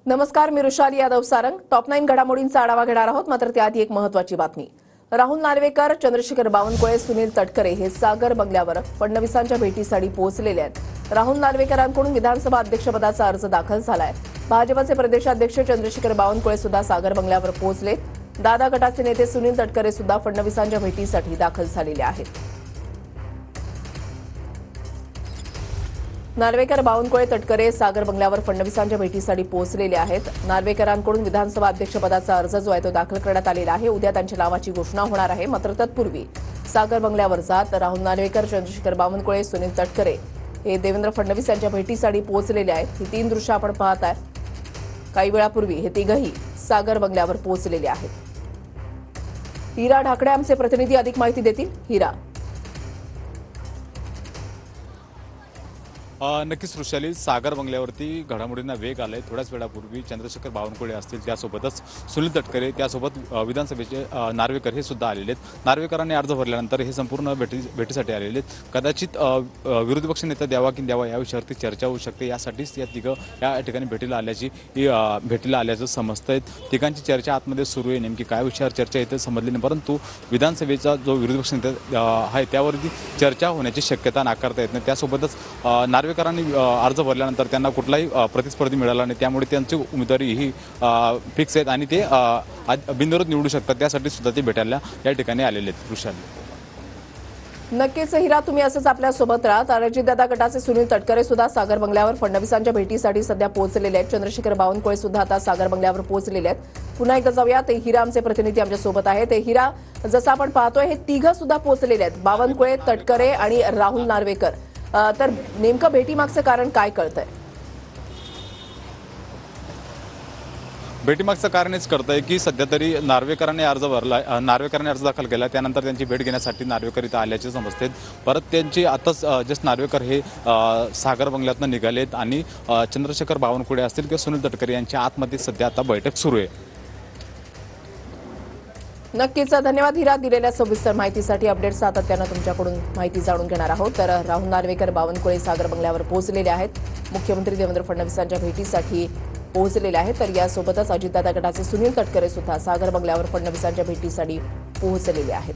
नमस्कार, मी रुशाली यादव सारंग. टॉप 9 घडामोडींचा आढावा घेणार आहोत. मात्र त्याआधी एक महत्त्वाची बातमी. राहुल नार्वेकर, चंद्रशेखर बावनकुळे, सुनील तटकरे हे सागर बंगल्यावर फडणवीसांच्या भेटीसाठी पोहोचलेले आहेत. राहुल नार्वेकरांकडून विधानसभा अध्यक्षपदाचा अर्ज दाखल झालाय. भाजपचे प्रदेशाध्यक्ष चंद्रशेखर बावनकुळे सुद्धा सागर बंगल्यावर पोहोचले. दादा गटाचे नेते सुनील तटकरे सुद्धा फडणवीसांच्या भेटीसाठी दाखल झालेले आहेत. नार्वेकर, बावनकुळे, तटकरे सागर बंगल्यावर फडणवीसांच्या भेटीसाठी पोहोचलेले आहेत. नार्वेकरांकडून विधानसभा अध्यक्षपदाचा अर्ज जो आहे तो दाखल करण्यात आलेला आहे. उद्या त्यांच्या नावाची घोषणा होणार आहे. मात्र तत्पूर्वी सागर बंगल्यावर जात राहुल नार्वेकर, चंद्रशेखर बावनकुळे, सुनील तटकरे हे देवेंद्र फडणवीस यांच्या भेटीसाठी पोहोचलेले आहेत. ही 3 दृश्य आपण पाहताय. काही वेळापूर्वी हे तिघही सागर बंगल्यावर पोहोचलेले आहेत. हिरा ढाकणे आमचे प्रतिनिधी अधिक माहिती देतील. हिरा. नक्कीच रुशाली, सागर बंगल्यावरती घडामोडींना वेग आलाय. थोड्याच वेळापूर्वी चंद्रशेखर बावनकुळे असतील, त्यासोबतच सुनील तटकरे, त्यासोबत विधानसभेचे नार्वेकर हे सुद्धा आलेले आहेत. नार्वेकरांनी अर्ज भरल्यानंतर हे संपूर्ण भेटीसाठी आलेले आहेत. कदाचित विरोधी पक्ष नेता द्यावा की द्यावा या विषयावरती चर्चा होऊ शकते. यासाठीच या तिघं या ठिकाणी भेटीला आल्याचं समजतंय. तिघांची चर्चा आतमध्ये सुरू आहे. नेमकी काय विषयावर चर्चा येते समजली नाही, परंतु विधानसभेचा जो विरोधी पक्ष नेता आहे त्यावरती चर्चा होण्याची शक्यता नाकारता येत नाही. त्यासोबतच नार्वेकरांनी अर्ज भरल्यानंतर त्यांना कुठलाही प्रतिस्पर्धी मिळाला नाही, त्यामुळे त्यांची उमेदवारी ही फिक्स आहेत आणि ते बिनविरोध निवडू शकतात. त्यासाठी सुद्धा ते भेटायला या ठिकाणी आलेले आहेत. वृषाली. नक्कीच हिरा, तुम्ही असंच आपल्या सोबत राहत. अजितदादा गटाचे सुनील तटकरे सुद्धा सागर बंगल्यावर फडणवीसांच्या भेटीसाठी सध्या पोहोचलेले आहेत. चंद्रशेखर बावनकुळे सुद्धा आता सागर बंगल्यावर पोहोचलेले आहेत. पुन्हा एकदा जाऊया, ते हिरा आमचे प्रतिनिधी आमच्या सोबत आहेत. ते हिरा, जसं आपण पाहतोय हे तिघं सुद्धा पोहोचलेले आहेत, बावनकुळे, तटकरे आणि राहुल नार्वेकर. तर नेमकं भेटीमागचं कारण काय कळतंय? भेटीमागचं कारण हेच कळतंय की सध्या तरी नार्वेकरांनी अर्ज दाखल केला. त्यानंतर त्यांची भेट घेण्यासाठी नार्वेकर इथं आल्याचे समजते. परत त्यांची आताच जस्ट नार्वेकर हे सागर बंगल्यातनं निघालेत आणि चंद्रशेखर बावनकुळे असतील किंवा सुनील तटकरे यांच्या आतमध्ये सध्या आता बैठक सुरू आहे. नक्कीच धन्यवाद हिरा, दिलेल्या सविस्तर माहितीसाठी. अपडेट सातत्यानं तुमच्याकडून माहिती जाणून घेणार आहोत. तर राहुल नार्वेकर, बावनकुळे सागर बंगल्यावर पोहोचलेले आहेत. मुख्यमंत्री देवेंद्र फडणवीसांच्या भेटीसाठी पोहोचलेले आहेत. तर यासोबतच अजितदादा गटाचे सुनील तटकरे सुद्धा सागर बंगल्यावर फडणवीसांच्या भेटीसाठी पोहोचलेले आहेत.